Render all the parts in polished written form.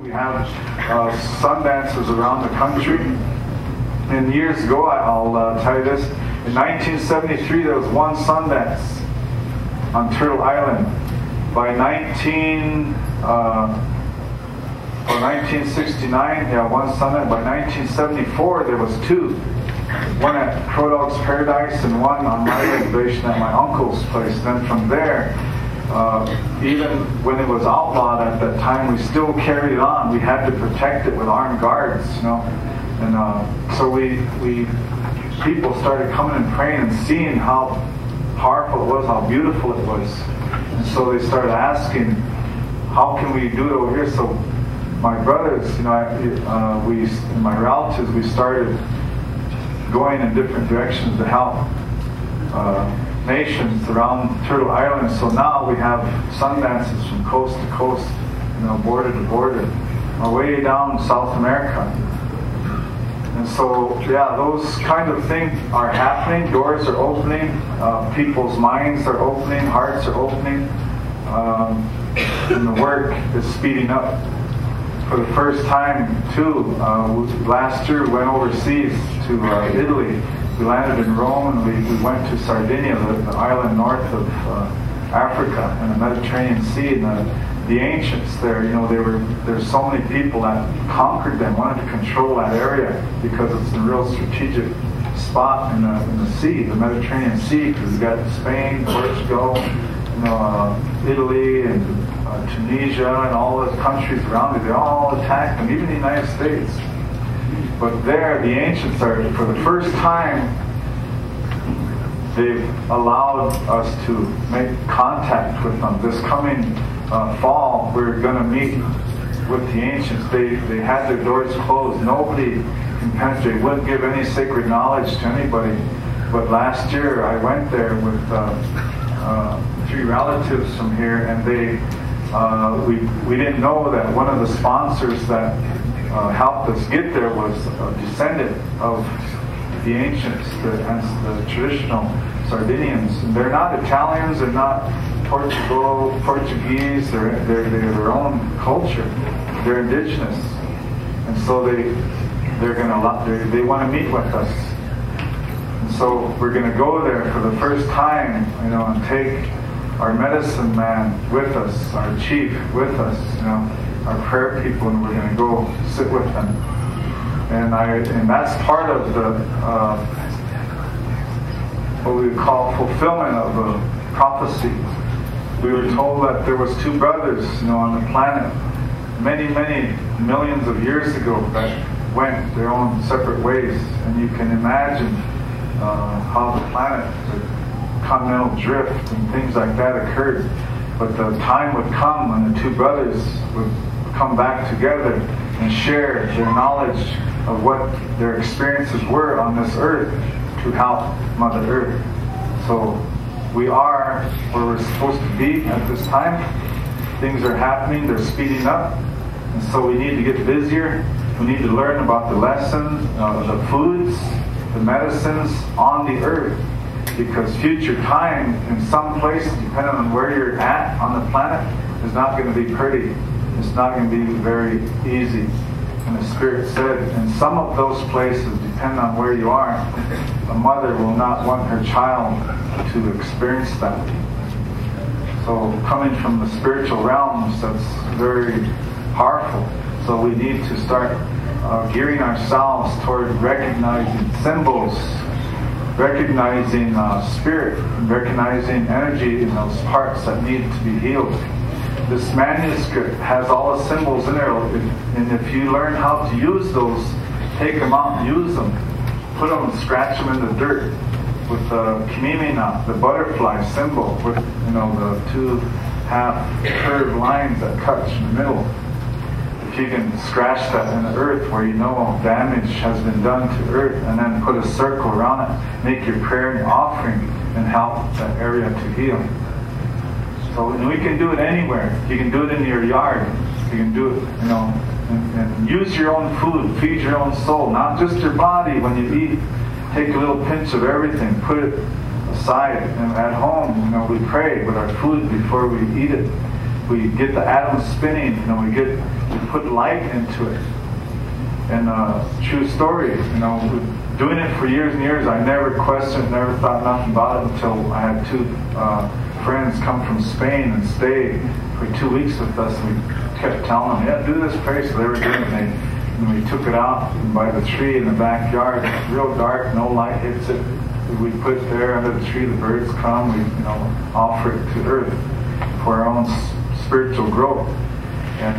We have sun dances around the country. And years ago, I'll tell you this, in 1973 there was one sun dance on Turtle Island. By 1969, one sun dance. By 1974 there was two. One at Crow Dog's Paradise and one on my reservation at my uncle's place. Then from there, even when it was outlawed at that time, we still carried it on. We had to protect it with armed guards, you know. And so people started coming and praying and seeing how powerful it was, how beautiful it was. And so they started asking, how can we do it over here? So my brothers, you know, my relatives, we started going in different directions to help nations around Turtle Island. So now we have sun dances from coast to coast, you know, border to border, way down South America. And so, yeah, those kind of things are happening. Doors are opening. People's minds are opening. Hearts are opening. And the work is speeding up. For the first time, too, last year we went overseas to Italy. We landed in Rome and we went to Sardinia, the island north of Africa, in the Mediterranean Sea. And the ancients there, you know, there's so many people that conquered them, wanted to control that area because it's a real strategic spot in the sea, the Mediterranean Sea, because you got Spain, Portugal, you know, Italy and Tunisia and all those countries around it. They all attacked them, even the United States. But there, the ancients are, for the first time, they've allowed us to make contact with them. This coming fall, we're going to meet with the ancients. They had their doors closed. Nobody can penetrate. Wouldn't give any sacred knowledge to anybody. But last year, I went there with 3 relatives from here, and we didn't know that one of the sponsors that helped us get there was a descendant of the ancients, the traditional Sardinians. And they're not Italians, they're not Portuguese, they're their own culture. They're indigenous, and so they want to meet with us. And so we're going to go there for the first time, you know, and take our medicine man with us, our chief with us, you know, our prayer people, and we're going to go sit with them. And that's part of the what we would call fulfillment of a prophecy. We were told that there was 2 brothers, you know, on the planet many, many millions of years ago that went their own separate ways. And you can imagine how the planet, the continental drift and things like that occurred. But the time would come when the 2 brothers would come back together and share their knowledge of what their experiences were on this earth to help Mother Earth. So we are where we're supposed to be at this time. Things are happening, they're speeding up. And so we need to get busier. We need to learn about the lessons, the foods, the medicines on the earth. Because future time in some places, depending on where you're at on the planet, is not going to be pretty. It's not going to be very easy. And the Spirit said, in some of those places, depending on where you are, a mother will not want her child to experience that. So coming from the spiritual realms, that's very powerful. So we need to start gearing ourselves toward recognizing symbols, recognizing spirit, and recognizing energy in those parts that need to be healed. This manuscript has all the symbols in there, and if you learn how to use those, take them out and use them. Put them, scratch them in the dirt with the kimimina, the butterfly symbol, with, you know, the 2 half curved lines that cut in the middle. If you can scratch that in the earth where you know damage has been done to earth, and then put a circle around it, make your prayer and offering, and help that area to heal. So, and we can do it anywhere. You can do it in your yard. You can do it, you know, and use your own food, feed your own soul, not just your body when you eat. Take a little pinch of everything, put it aside. And at home, you know, we pray with our food before we eat it. we get the atoms spinning, we put light into it. And true story, doing it for years and years, I never questioned, never thought nothing about it until I had two friends come from Spain and stay for 2 weeks with us. And we kept telling them, yeah, do this prayer. So they were doing it. And we took it out by the tree in the backyard. It's real dark, no light hits it. We put it there under the tree. The birds come. We, offer it to Earth for our own spiritual growth. And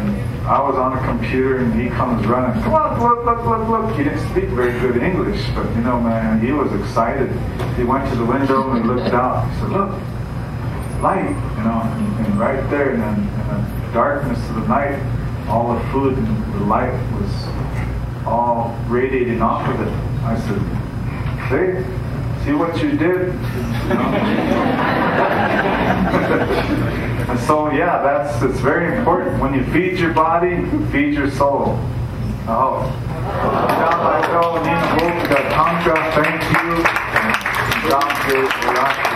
I was on a computer, and he comes running. Look. He didn't speak very good English, but man, he was excited. He went to the window and he looked out. He said, "Look, light," and right there, and then in the darkness of the night, all the food and the light was all radiating off of it. I said, see what you did? And so, yeah, it's very important. When you feed your body, feed your soul. Oh. Thank you.